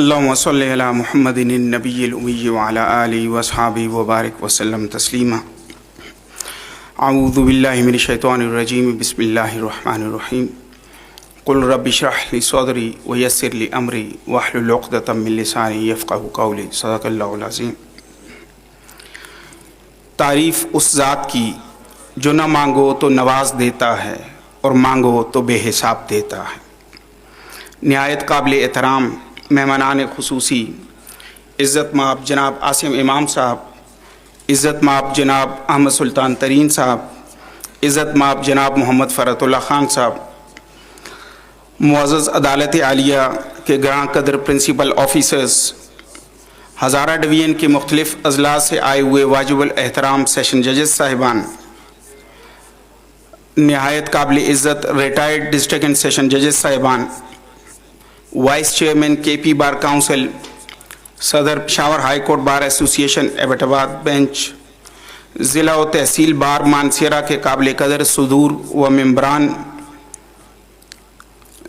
اللهم صل على محمد النبي الأمي وعلى آله وأصحابه وبارك وسلم تسليما. أعوذ بالله من الشيطان الرجيم. بسم الله الرحمن الرحيم. قل رب اشرح لي صدري ويسر لي أمري واحلل عقدة من لساني يفقهوا قولي. صدق اللہ العظیم. تعریف اس ذات کی جو نہ مانگو تو نواز دیتا ہے اور مانگو تو بے حساب دیتا ہے. نہایت قابل احترام مہمانان خصوصی، عزت مآب جناب عاصم امام صاحب، عزت مآب جناب احمد سلطان ترین صاحب، عزت مآب جناب محمد فرحت اللہ خان صاحب، معزز عدالت عالیہ کے گراں قدر پرنسپل آفیسرز، ہزارہ ڈویژن کے مختلف اضلاع سے آئے ہوئے واجب الاحترام سیشن ججز صاحبان، نہایت قابل عزت ریٹائرڈ ڈسٹرکٹ اینڈ سیشن ججز صاحبان، وائس چیئرمین کے پی بار کاؤنسل، صدر پشاور ہائی کورٹ بار ایسوسی ایشن ایبٹ آباد بینچ، ضلع و تحصیل بار مانسیرہ کے قابل قدر صدور و ممبران،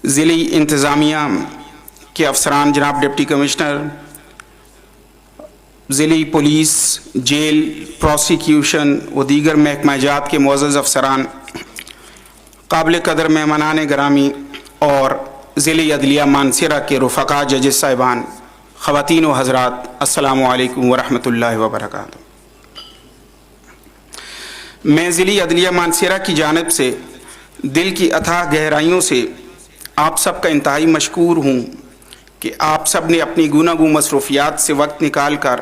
ضلعی انتظامیہ کے افسران، جناب ڈپٹی کمشنر، ضلعی پولیس، جیل، پروسیکیوشن و دیگر محکمہ جات کے معزز افسران، قابل قدر مہمانان گرامی اور ضلعی عدلیہ مانسیرہ کے رفقا ججز صاحبان، خواتین و حضرات، السلام علیکم ورحمۃ اللہ وبرکاتہ. میں ضلعی عدلیہ مانسیرہ کی جانب سے دل کی اتھاہ گہرائیوں سے آپ سب کا انتہائی مشکور ہوں کہ آپ سب نے اپنی گوناگوں مصروفیات سے وقت نکال کر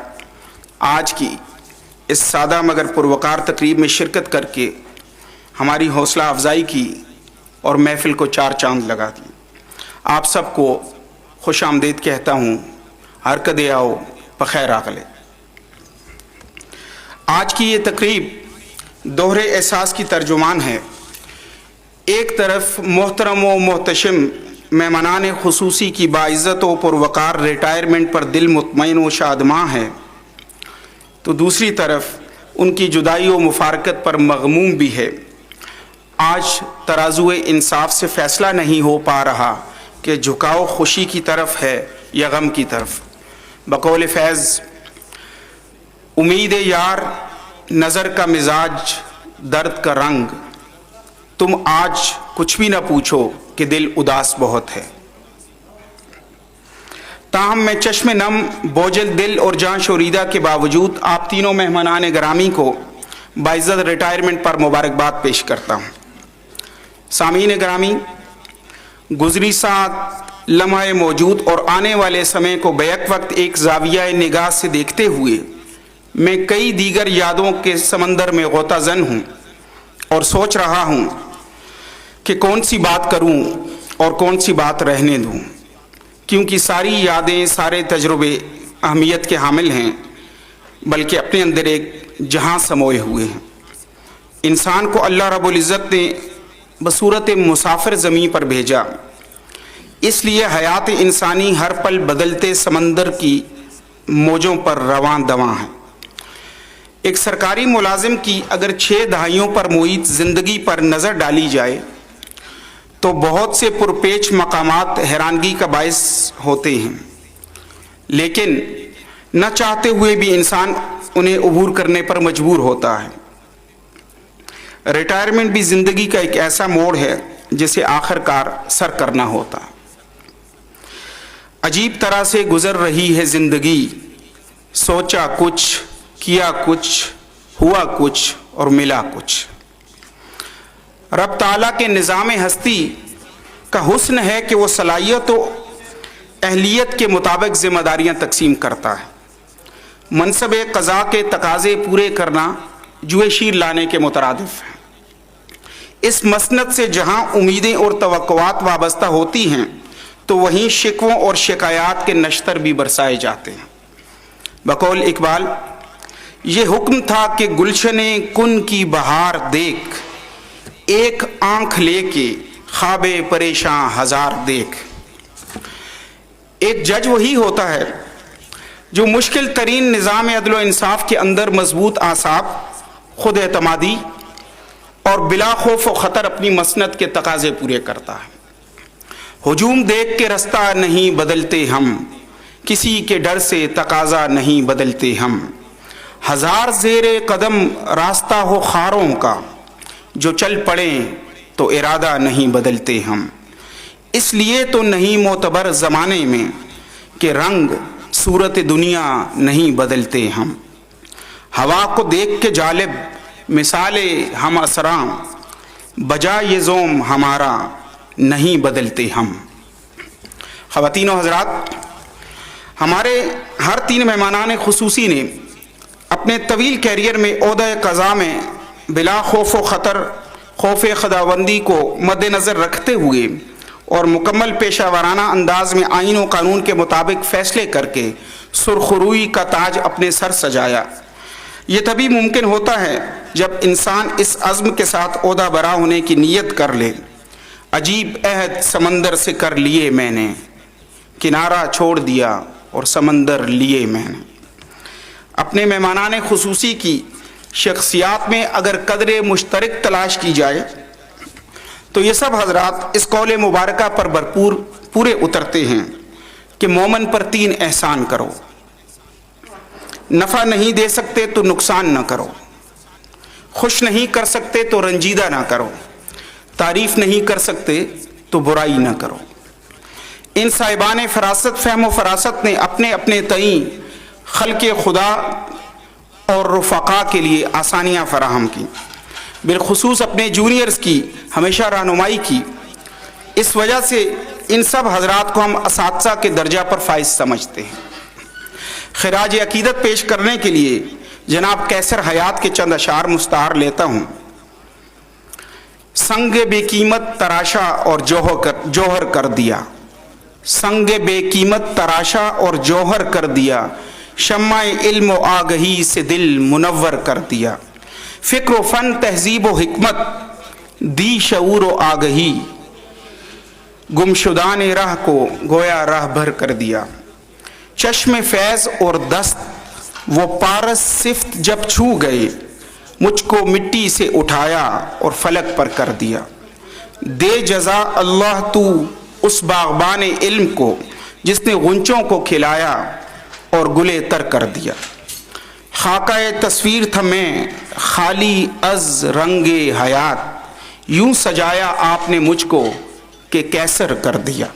آج کی اس سادہ مگر پروقار تقریب میں شرکت کر کے ہماری حوصلہ افزائی کی اور محفل کو چار چاند لگا دی. آپ سب کو خوش آمدید کہتا ہوں. حرکت آؤ بخیر آغلے. آج کی یہ تقریب دوہرے احساس کی ترجمان ہے. ایک طرف محترم و محتشم مہمانان خصوصی کی باعزت و پروقار ریٹائرمنٹ پر دل مطمئن و شادماں ہے، تو دوسری طرف ان کی جدائی و مفارقت پر مغموم بھی ہے. آج ترازو انصاف سے فیصلہ نہیں ہو پا رہا کہ جھکاؤ خوشی کی طرف ہے یا غم کی طرف. بقول فیض، امید یار نظر کا مزاج درد کا رنگ، تم آج کچھ بھی نہ پوچھو کہ دل اداس بہت ہے. تاہم میں چشم نم بوجھل دل اور جاں شوریدہ کے باوجود آپ تینوں مہمانان گرامی کو باعزت ریٹائرمنٹ پر مبارکباد پیش کرتا ہوں. سامعین گرامی، گزری ساعت، لمحہ موجود اور آنے والے سمے کو بیک وقت ایک زاویہ نگاہ سے دیکھتے ہوئے میں کئی دیگر یادوں کے سمندر میں غوطہ زن ہوں اور سوچ رہا ہوں کہ کون سی بات کروں اور کون سی بات رہنے دوں، کیونکہ ساری یادیں، سارے تجربے اہمیت کے حامل ہیں، بلکہ اپنے اندر ایک جہاں سموئے ہوئے ہیں. انسان کو اللہ رب العزت نے بصورت مسافر زمین پر بھیجا، اس لیے حیات انسانی ہر پل بدلتے سمندر کی موجوں پر رواں دواں ہے. ایک سرکاری ملازم کی اگر 6 دہائیوں پر محیط زندگی پر نظر ڈالی جائے تو بہت سے پرپیچ مقامات حیرانگی کا باعث ہوتے ہیں، لیکن نہ چاہتے ہوئے بھی انسان انہیں عبور کرنے پر مجبور ہوتا ہے. ریٹائرمنٹ بھی زندگی کا ایک ایسا موڑ ہے جسے آخر کار سر کرنا ہوتا. عجیب طرح سے گزر رہی ہے زندگی، سوچا کچھ، کیا کچھ، ہوا کچھ اور ملا کچھ. رب تعالیٰ کے نظام ہستی کا حسن ہے کہ وہ صلاحیت و اہلیت کے مطابق ذمہ داریاں تقسیم کرتا ہے. منصب قضاء کے تقاضے پورے کرنا جوئے شیر لانے کے مترادف ہے. اس مسند سے جہاں امیدیں اور توقعات وابستہ ہوتی ہیں تو وہیں شکووں اور شکایات کے نشتر بھی برسائے جاتے ہیں. بقول اقبال، یہ حکم تھا کہ گلشن کن کی بہار دیکھ، ایک آنکھ لے کے خواب پریشاں ہزار دیکھ. ایک جج وہی ہوتا ہے جو مشکل ترین نظام عدل و انصاف کے اندر مضبوط اعصاب، خود اعتمادی اور بلا خوف و خطر اپنی مسند کے تقاضے پورے کرتا ہے. ہجوم دیکھ کے رستہ نہیں بدلتے ہم، کسی کے ڈر سے تقاضا نہیں بدلتے ہم، ہزار زیر قدم راستہ ہو خاروں کا، جو چل پڑیں تو ارادہ نہیں بدلتے ہم، اس لیے تو نہیں معتبر زمانے میں کہ رنگ صورت دنیا نہیں بدلتے ہم، ہوا کو دیکھ کے جالب مثال ہم اسراں، بجا یہ زوم ہمارا نہیں بدلتے ہم۔ خواتین و حضرات، ہمارے ہر 3 مہمانان خصوصی نے اپنے طویل کیریئر میں عہدہ قضا میں بلا خوف و خطر، خوف خداوندی کو مد نظر رکھتے ہوئے اور مکمل پیشہ ورانہ انداز میں آئین و قانون کے مطابق فیصلے کر کے سرخروئی کا تاج اپنے سر سجایا۔ یہ تبھی ممکن ہوتا ہے جب انسان اس عزم کے ساتھ عہدہ برا ہونے کی نیت کر لے۔ عجیب عہد سمندر سے کر لیے میں نے، کنارہ چھوڑ دیا اور سمندر لیے میں نے۔ اپنے مہمانان خصوصی کی شخصیات میں اگر قدر مشترک تلاش کی جائے تو یہ سب حضرات اس قول مبارکہ پر بھرپور پورے اترتے ہیں کہ مومن پر 3 احسان کرو، نفع نہیں دے سکتے تو نقصان نہ کرو، خوش نہیں کر سکتے تو رنجیدہ نہ کرو، تعریف نہیں کر سکتے تو برائی نہ کرو۔ ان صاحبان فراست، فہم و فراست نے اپنے اپنے تئیں خلق خدا اور رفقا کے لیے آسانیاں فراہم کی، بالخصوص اپنے جونیئرز کی ہمیشہ رہنمائی کی۔ اس وجہ سے ان سب حضرات کو ہم اساتذہ کے درجہ پر فائز سمجھتے ہیں۔ خراج عقیدت پیش کرنے کے لیے جناب کیسر حیات کے چند اشعار مستعار لیتا ہوں۔ سنگ بے قیمت تراشا اور جوہر کر دیا، سنگ بے قیمت تراشا اور جوہر کر دیا، شمع علم و آگہی سے دل منور کر دیا، فکر و فن تہذیب و حکمت دی شعور و آگہی، گمشدان راہ کو گویا راہ بھر کر دیا، چشم فیض اور دست وہ پارس صفت جب چھو گئے، مجھ کو مٹی سے اٹھایا اور فلک پر کر دیا، دے جزا اللہ تو اس باغبان علم کو جس نے غنچوں کو کھلایا اور گلے تر کر دیا، خاکہ تصویر تھا میں خالی از رنگ حیات، یوں سجایا آپ نے مجھ کو کہ کیسر کر دیا۔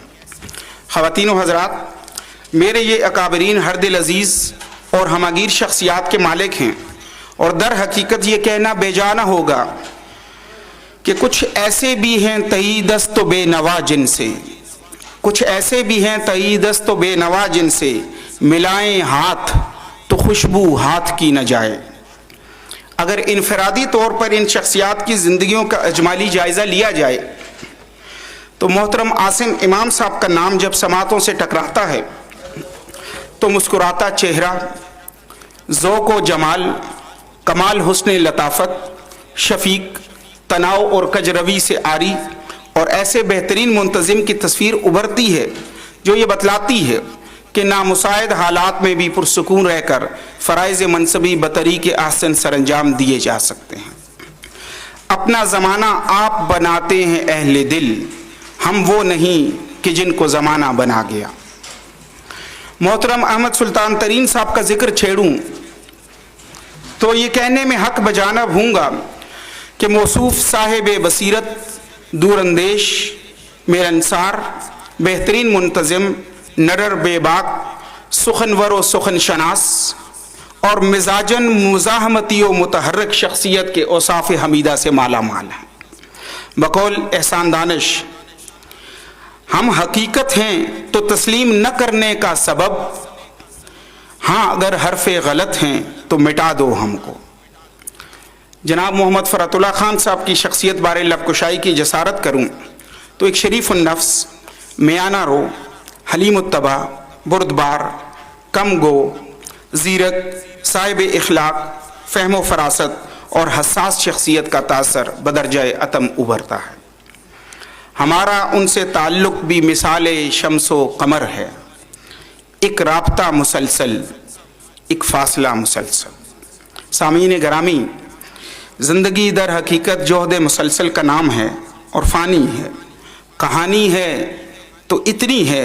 خواتین و حضرات، میرے یہ اکابرین ہر دل عزیز اور ہماگیر شخصیات کے مالک ہیں، اور در حقیقت یہ کہنا بے جا نہ ہوگا کہ کچھ ایسے بھی ہیں تہی دست و بے نوا جن سے، کچھ ایسے بھی ہیں تہی دست و بے نوا جن سے، ملائیں ہاتھ تو خوشبو ہاتھ کی نہ جائے۔ اگر انفرادی طور پر ان شخصیات کی زندگیوں کا اجمالی جائزہ لیا جائے تو محترم عاصم امام صاحب کا نام جب سماعتوں سے ٹکراتا ہے تو مسکراتا چہرہ، ذوق و جمال، کمال حسن لطافت، شفیق، تناؤ اور کجروی سے عاری اور ایسے بہترین منتظم کی تصویر ابھرتی ہے جو یہ بتلاتی ہے کہ نامساعد حالات میں بھی پرسکون رہ کر فرائض منصبی بطریق احسن سر انجام دیے جا سکتے ہیں۔ اپنا زمانہ آپ بناتے ہیں اہل دل، ہم وہ نہیں کہ جن کو زمانہ بنا گیا۔ محترم احمد سلطان ترین صاحب کا ذکر چھیڑوں تو یہ کہنے میں حق بجانب ہوں گا کہ موصوف صاحب بصیرت، دور اندیش، ملنسار، بہترین منتظم، نرر بے باک، سخنور و سخن شناس اور مزاجن مزاحمتی و متحرک شخصیت کے اوصاف حمیدہ سے مالا مال ہیں۔ بقول احسان دانش، ہم حقیقت ہیں تو تسلیم نہ کرنے کا سبب، ہاں اگر حرف غلط ہیں تو مٹا دو ہم کو۔ جناب محمد فرات اللہ خان صاحب کی شخصیت بارے لب کشائی کی جسارت کروں تو ایک شریف النفس، میانہ رو، حلیم الطبع، بردبار، کم گو، زیرک، صاحب اخلاق، فہم و فراست اور حساس شخصیت کا تاثر بدرجہ اتم ابھرتا ہے۔ ہمارا ان سے تعلق بھی مثال شمس و قمر ہے، ایک رابطہ مسلسل، ایک فاصلہ مسلسل۔ سامعین گرامی، زندگی در حقیقت جہد مسلسل کا نام ہے اور فانی ہے۔ کہانی ہے تو اتنی ہے،